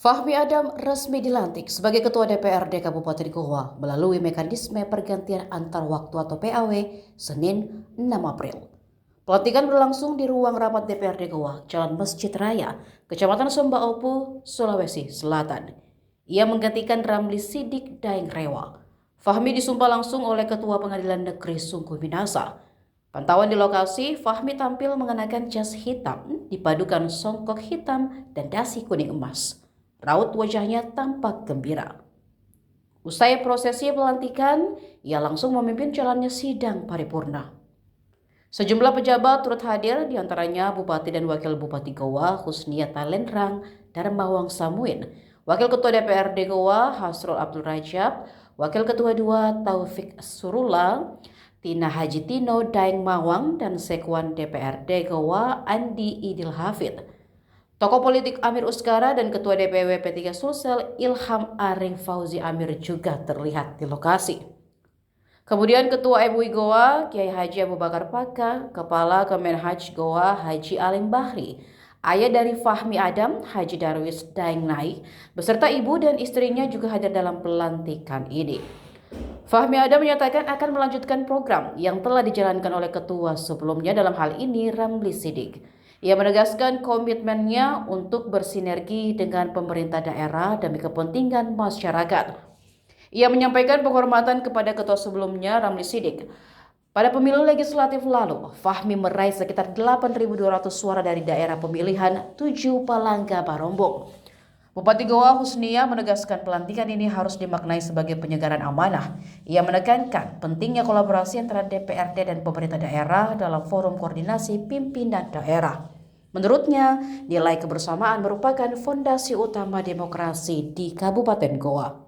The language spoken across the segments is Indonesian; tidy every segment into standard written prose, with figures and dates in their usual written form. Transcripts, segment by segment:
Fahmi Adam resmi dilantik sebagai Ketua DPRD Kabupaten Goa melalui mekanisme pergantian antar waktu atau PAW Senin 6 April. Pelantikan berlangsung di ruang rapat DPRD Goa, Jalan Masjid Raya, Kecamatan Sumba Opu, Sulawesi Selatan. Ia menggantikan Ramli Sidik Daeng Rewa. Fahmi disumpah langsung oleh Ketua Pengadilan Negeri Sungguh Minasa. Pantauan di lokasi, Fahmi tampil mengenakan jas hitam dipadukan songkok hitam dan dasi kuning emas. Raut wajahnya tampak gembira. Usai prosesi pelantikan, ia langsung memimpin jalannya sidang paripurna. Sejumlah pejabat turut hadir, diantaranya Bupati dan Wakil Bupati Goa, Husnia Talenrang, Darmawang Samuin, Wakil Ketua DPRD Goa, Hasrul Abdul Rajab, Wakil Ketua II Taufik Surula, Tina Haji Tino Daeng Mawang, dan Sekwan DPRD Goa, Andi Idil Hafid. Tokoh politik Amir Uskara dan Ketua DPW P3 Sulsel Ilham Areng Fauzi Amir juga terlihat di lokasi. Kemudian Ketua MUI Goa Kiai Haji Abu Bakar Paka, Kepala Kemenhaj Goa Haji Alim Bahri, ayah dari Fahmi Adam Haji Darwis Daeng Naik, beserta ibu dan istrinya juga hadir dalam pelantikan ini. Fahmi Adam menyatakan akan melanjutkan program yang telah dijalankan oleh ketua sebelumnya, dalam hal ini Ramli Sidik. Ia menegaskan komitmennya untuk bersinergi dengan pemerintah daerah demi kepentingan masyarakat. Ia menyampaikan penghormatan kepada ketua sebelumnya, Ramli Sidik. Pada pemilu legislatif lalu, Fahmi meraih sekitar 8.200 suara dari daerah pemilihan 7 Palangga Barombong. Bupati Goa Husnia menegaskan pelantikan ini harus dimaknai sebagai penyegaran amanah. Ia menekankan pentingnya kolaborasi antara DPRD dan pemerintah daerah dalam forum koordinasi pimpinan daerah. Menurutnya, nilai kebersamaan merupakan fondasi utama demokrasi di Kabupaten Goa.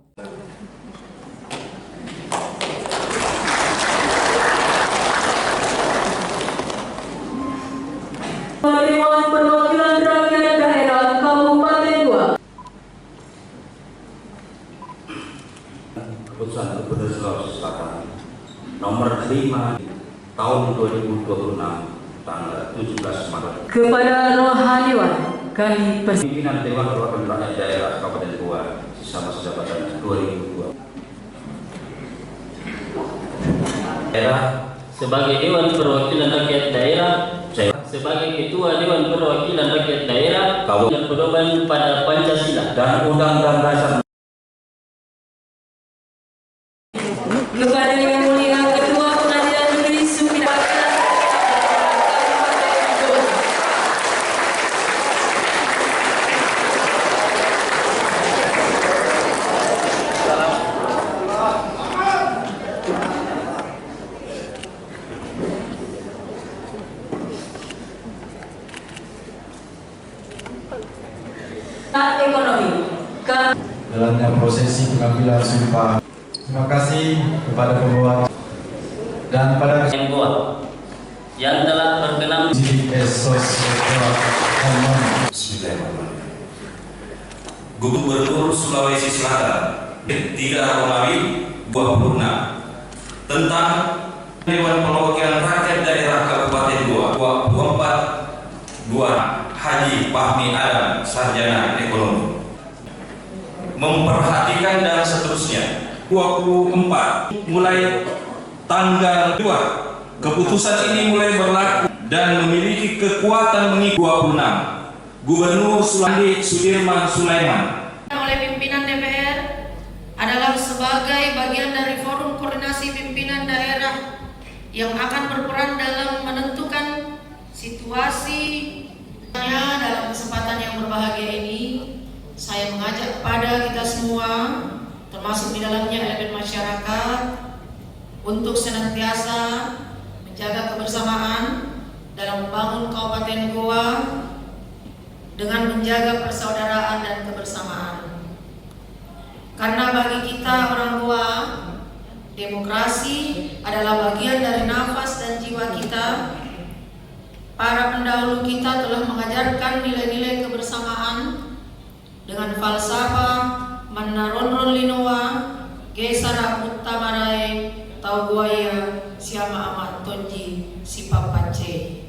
Dewan Perwakilan Rakyat Daerah Kabupaten Goa. Keputusan Gubernur Sulawesi Selatan nomor 5 tahun 2026 tanggal 17 Maret Kepada Rohaniwan kami pimpinan Dewan Perwakilan Rakyat Daerah Kabupaten Goa sisa masa jabatan 2002 daerah sebagai Dewan Perwakilan Rakyat Daerah, sebagai Ketua Dewan Perwakilan Rakyat Daerah yang berpedoman pada Pancasila dan Undang-Undang Dasar. kepada Yang Mulia Ketua Pengadilan Negeri Sungguh Minasa. Ekonomi dalamnya prosesi pengambilan sumpah. Terima kasih kepada pembawa dan pada Goa yang telah berkenan Gubernur Sulawesi Selatan 3 Romawi 26 tentang Dewan Perwakilan Rakyat Daerah Kabupaten Goa 24 Haji Fahmi Adam Sarjana Ekonomi memperhatikan dan seterusnya. 24 mulai tanggal 2 keputusan ini mulai berlaku dan memiliki kekuatan mengikuti 26 Gubernur Sulawesi Sudirman Sulaiman oleh pimpinan DPR adalah sebagai bagian dari forum koordinasi pimpinan daerah yang akan berperan dalam menentukan situasi. Dalam kesempatan yang berbahagia ini, saya mengajak kepada kita semua, termasuk di dalamnya elemen masyarakat, untuk senantiasa menjaga kebersamaan dalam membangun Kabupaten Goa dengan menjaga persaudaraan dan kebersamaan. Karena bagi kita orang Goa, demokrasi adalah bagian dari nafas dan jiwa kita. Para pendahulu kita telah mengajarkan nilai-nilai kebersamaan dengan falsafah Mannaronron Linoa, Gesara Uttamarai, Tauguaya, Siama Amat Tonji, Sipapace.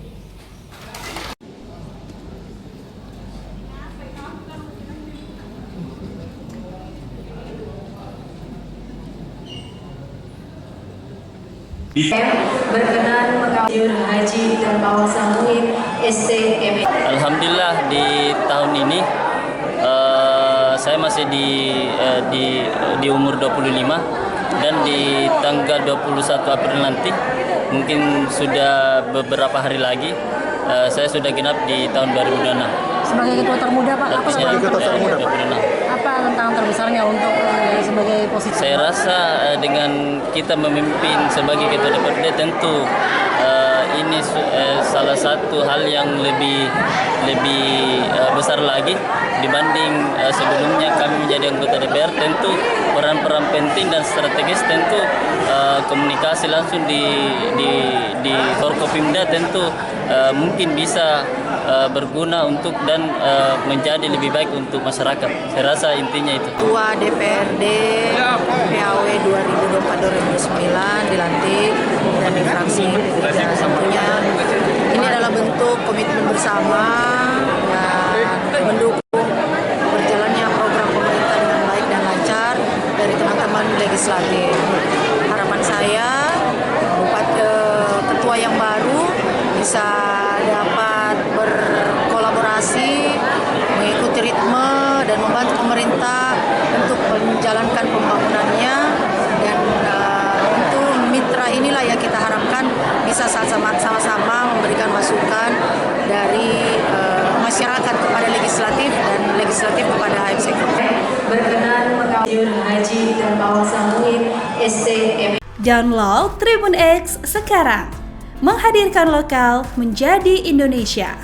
berkenan mengawal Haji Darmawan Samuel STM. Alhamdulillah di tahun ini saya masih di umur 25 dan di tanggal 21 April nanti mungkin sudah beberapa hari lagi saya sudah genap di tahun 2026. Sebagai ketua termuda Pak, apa Sebagai ketua termuda, apa tantangan terbesarnya untuk sebagai posisi? Saya rasa dengan kita memimpin sebagai ketua DPRD tentu ini salah satu hal yang lebih besar lagi dibanding sebelumnya kami menjadi anggota DPR. Tentu peran-peran penting dan strategis, tentu komunikasi langsung di Forkopimda tentu mungkin bisa berguna untuk dan menjadi lebih baik untuk masyarakat. Saya rasa intinya itu. Ketua DPRD PAW 2024-2029 dilantik dan di fraksi P3 tentunya ini adalah bentuk komitmen bersama dan mendukung berjalannya program pemerintah dengan baik dan lancar dari teman-teman legislatif. Harapan saya ketua yang baru bisa dapat berkolaborasi, mengikuti ritme dan membantu pemerintah untuk menjalankan pembangunannya, dan tentu mitra inilah yang kita harapkan bisa sama-sama memberikan masukan dari masyarakat kepada legislatif dan legislatif kepada eksekutif. Berkenan mengawal Haji Darmawan Samuel STM. Download Tribun X sekarang, menghadirkan lokal menjadi Indonesia.